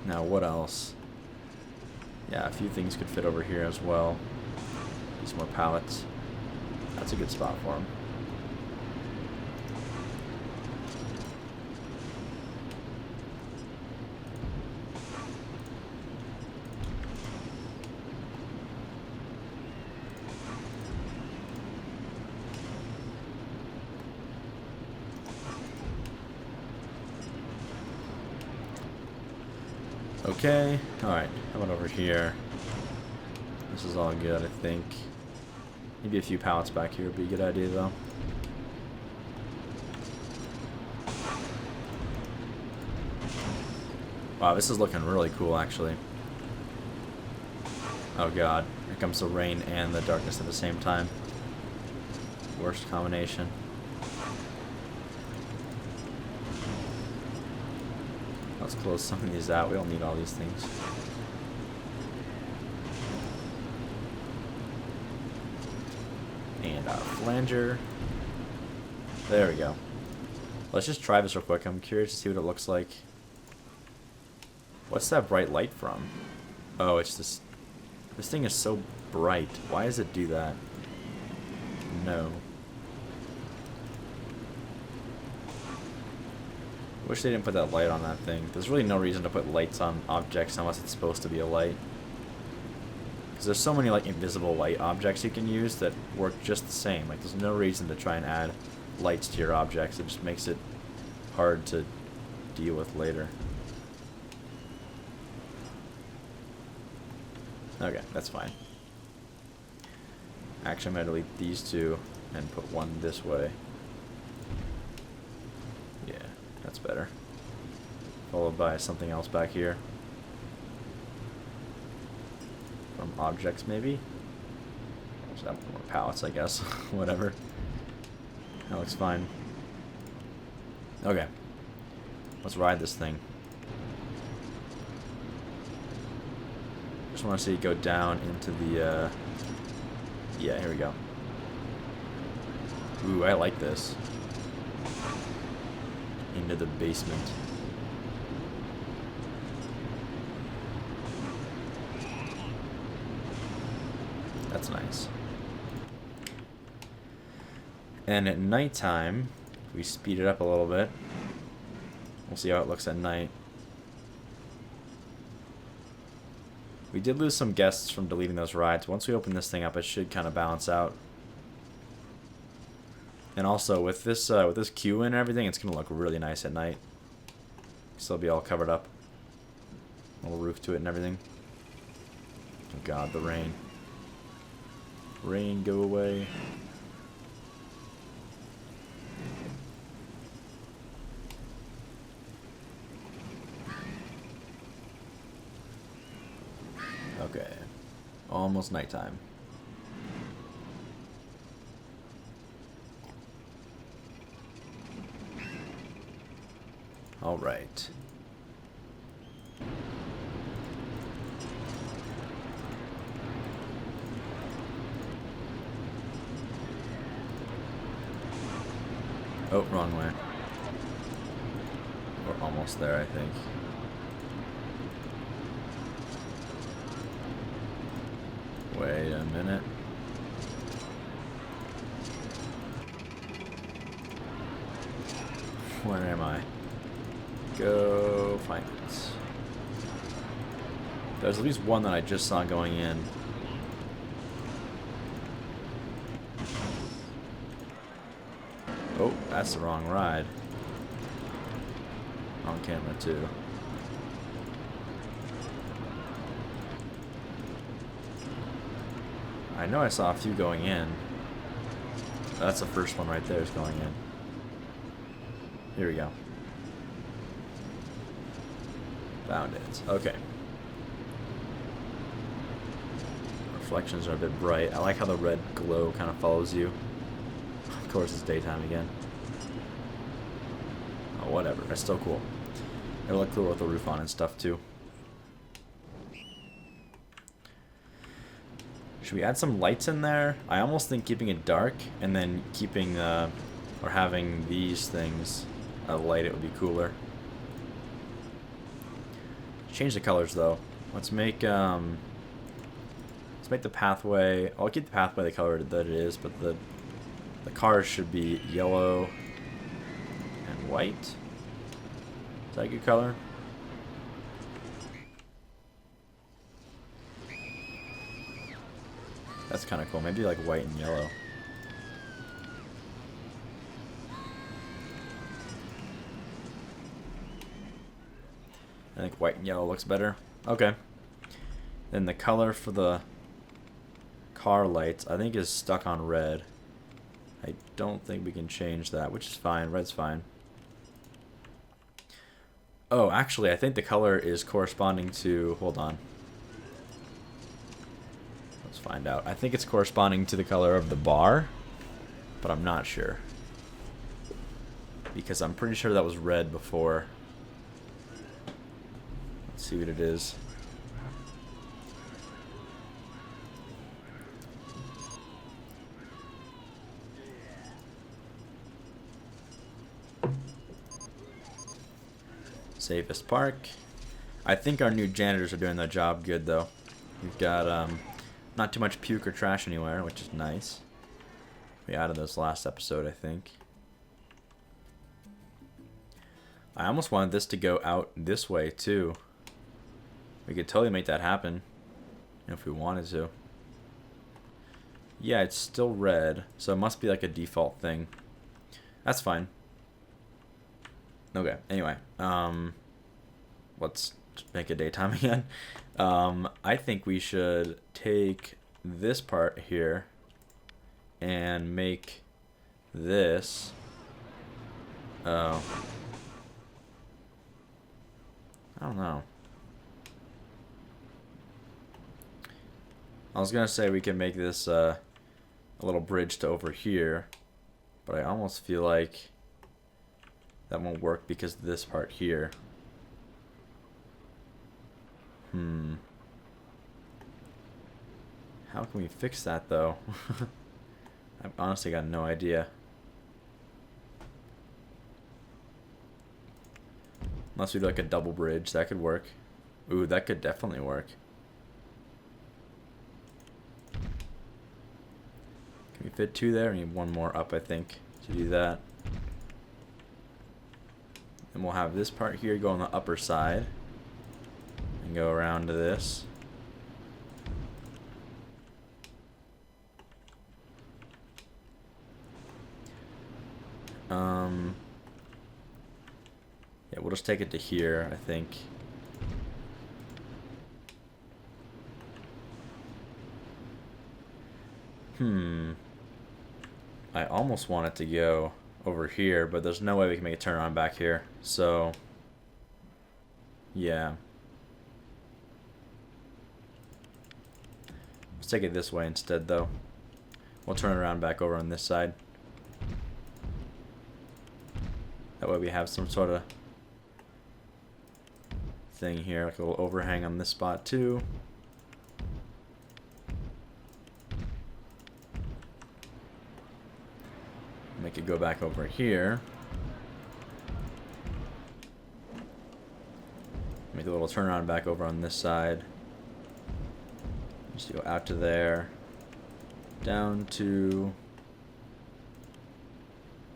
Now, what else? Yeah, a few things could fit over here as well. These more pallets. That's a good spot for them. Okay, alright, how about over here? This is all good, I think. Maybe a few pallets back here would be a good idea, though. Wow, this is looking really cool, actually. Oh god, here comes the rain and the darkness at the same time. Worst combination. Let's close some of these out. We don't need all these things. And our flanger. There we go. Let's just try this real quick. I'm curious to see what it looks like. What's that bright light from? Oh, it's this. This thing is so bright. Why does it do that? No. Wish they didn't put that light on that thing. There's really no reason to put lights on objects unless it's supposed to be a light. Because there's so many like invisible light objects you can use that work just the same. Like there's no reason to try and add lights to your objects. It just makes it hard to deal with later. Okay, that's fine. Actually, I'm going to delete these two and put one this way. Yeah, that's better. Followed by something else back here. From objects, maybe? Just have more pallets, I guess. Whatever. That looks fine. Okay. Let's ride this thing. Just want to see it go down into the, yeah, here we go. Ooh, I like this. Into the basement. That's nice. And at nighttime, we speed it up a little bit. We'll see how it looks at night. We did lose some guests from deleting those rides. Once we open this thing up, it should kind of balance out. And also, with this queue and everything, it's going to look really nice at night. Still be all covered up. A little roof to it and everything. Oh god, the rain. Rain, go away. Okay. Almost nighttime. All right. Oh, wrong way. We're almost there, I think. Wait a minute. Where am I? Go find it. There's at least one that I just saw going in. Oh, that's the wrong ride. On camera too. I know I saw a few going in. That's the first one right there is going in. Here we go. Found it. Okay. Reflections are a bit bright. I like how the red glow kind of follows you. Of course, it's daytime again. Oh, whatever. That's still cool. It'll look cool with the roof on and stuff too. Should we add some lights in there? I almost think keeping it dark and then keeping or having these things light it would be cooler. Change the colors though. Let's make the pathway. I'll keep the pathway the color that it is, but the cars should be yellow and white. Is that a good color? That's kind of cool. Maybe like white and yellow. I think white and yellow looks better. Okay. Then the color for the car lights, I think, is stuck on red. I don't think we can change that, which is fine. Red's fine. Oh, actually, I think the color is corresponding to... Hold on. Let's find out. I think it's corresponding to the color of the bar, but I'm not sure. Because I'm pretty sure that was red before. Let's see what it is. Safest park. I think our new janitors are doing their job good, though. We've got Not too much puke or trash anywhere, which is nice. We added this last episode, I think. I almost wanted this to go out this way, too. We could totally make that happen if we wanted to. Yeah, it's still red, so it must be like a default thing. That's fine. Okay, anyway. Let's make it daytime again. I think we should take this part here and make this. Oh. I don't know. I was gonna say we can make this a little bridge to over here, but I almost feel like that won't work because of this part here. How can we fix that though? I've honestly got no idea. Unless we do like a double bridge, that could work. Ooh, that could definitely work. Can we fit two there? We need one more up, I think, to do that. And we'll have this part here go on the upper side and go around to this. Yeah, we'll just take it to here, I think. I almost want it to go over here, but there's no way we can make a turn around back here. So, yeah. Let's take it this way instead, though. We'll turn it around back over on this side. That way we have some sort of thing here, like a little overhang on this spot too. Make it go back over here. Make a little turnaround back over on this side. Just go out to there. Down to...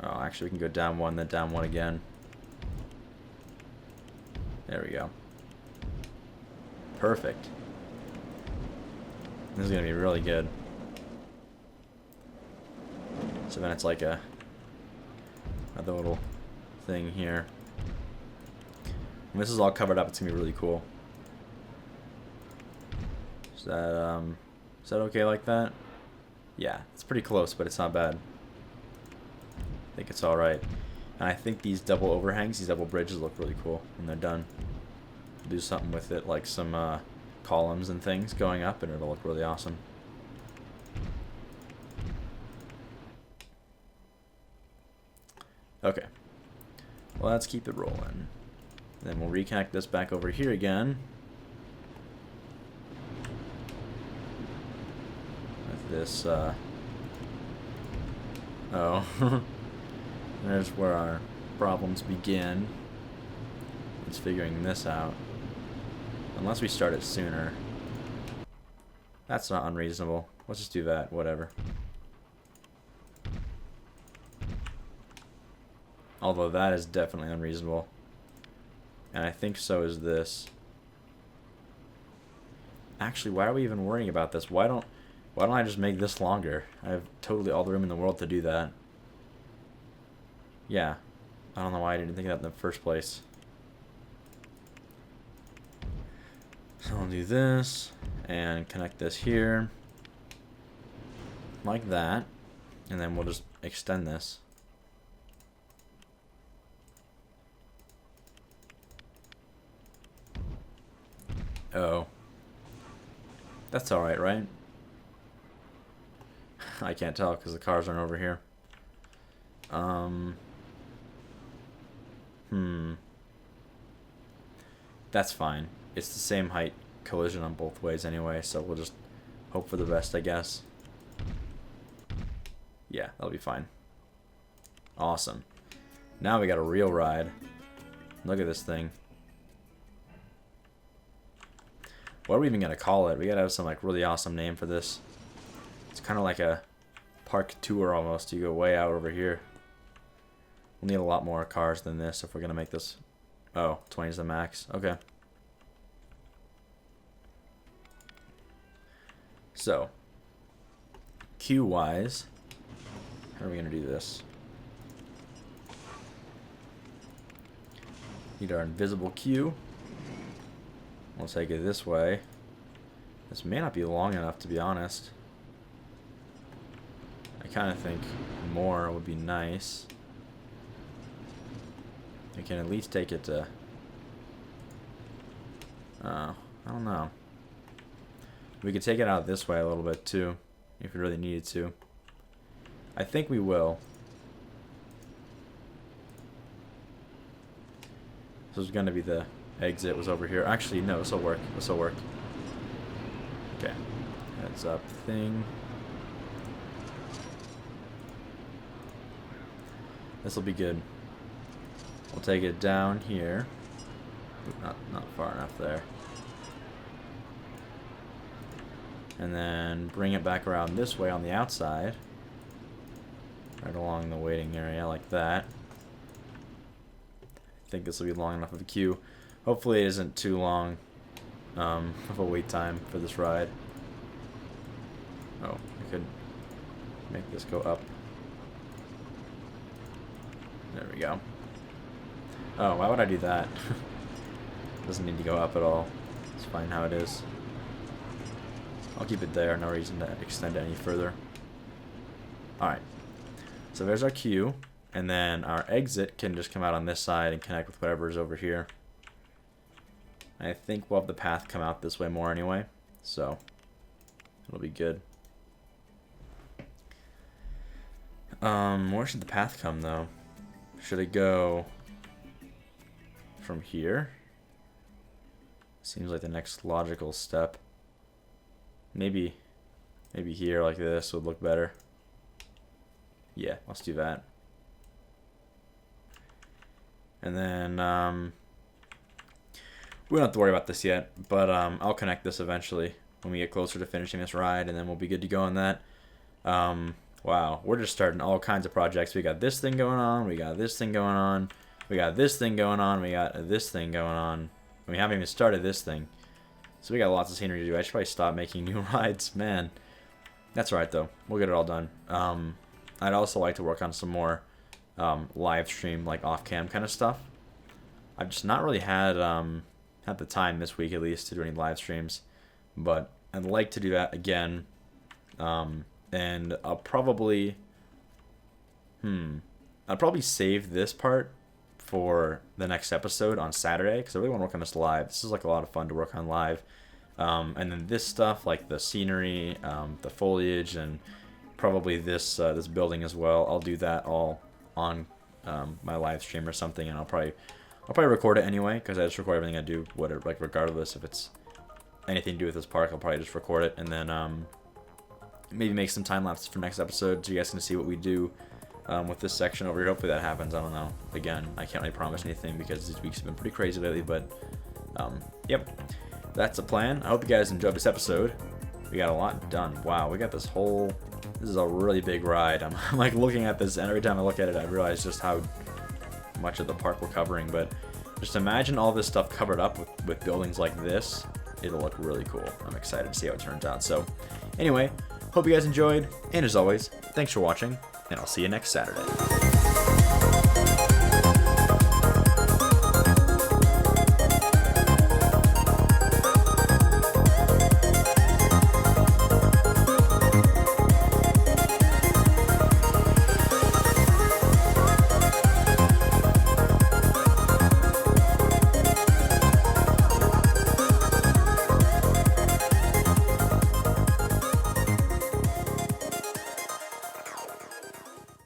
Oh, actually we can go down one, then down one again. There we go. Perfect. This is gonna be really good. So then it's like a another little thing here. When this is all covered up, it's gonna be really cool. Is that okay like that? Yeah, it's pretty close, but it's not bad. I think it's alright. And I think these double overhangs, these double bridges look really cool when they're done. Do something with it, like some columns and things going up, and it'll look really awesome. Okay. Well, let's keep it rolling. Then we'll reconnect this back over here again. With this, oh. There's where our problems begin. It's figuring this out. Unless we start it sooner. That's not unreasonable. Let's just do that, whatever. Although that is definitely unreasonable. And I think so is this. Actually, why are we even worrying about this? Why don't I just make this longer? I have totally all the room in the world to do that. Yeah. I don't know why I didn't think of that in the first place. So I'll do this and connect this here like that, and then we'll just extend this. Oh, that's all right, right? I can't tell because the cars aren't over here. That's fine. It's the same height collision on both ways anyway, so we'll just hope for the best, I guess. Yeah, that'll be fine. Awesome. Now we got a real ride. Look at this thing. What are we even gonna call it? We gotta have some like really awesome name for this. It's kind of like a park tour almost. You go way out over here. We'll need a lot more cars than this if we're gonna make this. Oh, 20 is the max. Okay. So, queue wise, how are we gonna do this? Need our invisible queue. We'll take it this way. This may not be long enough, to be honest. I kind of think more would be nice. We can at least take it to... I don't know. We could take it out this way a little bit, too, if we really needed to. I think we will. This is going to be the exit was over here. Actually, no, this will work. This will work. Okay. Heads up thing. This will be good. We'll take it down here. Not far enough there. And then bring it back around this way on the outside. Right along the waiting area like that. I think this will be long enough of a queue. Hopefully it isn't too long of a wait time for this ride. Oh, I could make this go up. There we go. Oh, why would I do that? Doesn't need to go up at all. It's fine how it is. I'll keep it there, no reason to extend it any further. Alright. So there's our queue, and then our exit can just come out on this side and connect with whatever is over here. I think we'll have the path come out this way more anyway, so it'll be good. Where should the path come though? Should it go from here? Seems like the next logical step. Maybe here like this would look better. Yeah, let's do that. And then we don't have to worry about this yet, but I'll connect this eventually when we get closer to finishing this ride, and then we'll be good to go on that. Wow, we're just starting all kinds of projects. We got this thing going on, we got this thing going on, we got this thing going on, we got this thing going on. We haven't even started this thing. So we got lots of scenery to do. I should probably stop making new rides. Man, that's alright though. We'll get it all done. I'd also like to work on some more live stream, like off-cam kind of stuff. I've just not really had the time this week, at least, to do any live streams. But I'd like to do that again. And I'll probably... I'll probably save this part for the next episode on Saturday, because I really want to work on this live. This is like a lot of fun to work on live. And then this stuff, like the scenery, the foliage, and probably this this building as well. I'll do that all on my live stream or something, and I'll probably record it anyway, because I just record everything I do, whatever, like regardless if it's anything to do with this park. I'll probably just record it, and then maybe make some time lapses for next episode, so you guys can see what we do with this section over here. Hopefully that happens. I don't know. Again, I can't really promise anything because these weeks have been pretty crazy lately, but yep, that's the plan. I hope you guys enjoyed this episode. We got a lot done. Wow, we got this whole... This is a really big ride. I'm like looking at this, and every time I look at it, I realize just how much of the park we're covering. But just imagine all this stuff covered up with buildings like this. It'll look really cool. I'm excited to see how it turns out. So anyway, hope you guys enjoyed, and as always, thanks for watching, and I'll see you next Saturday.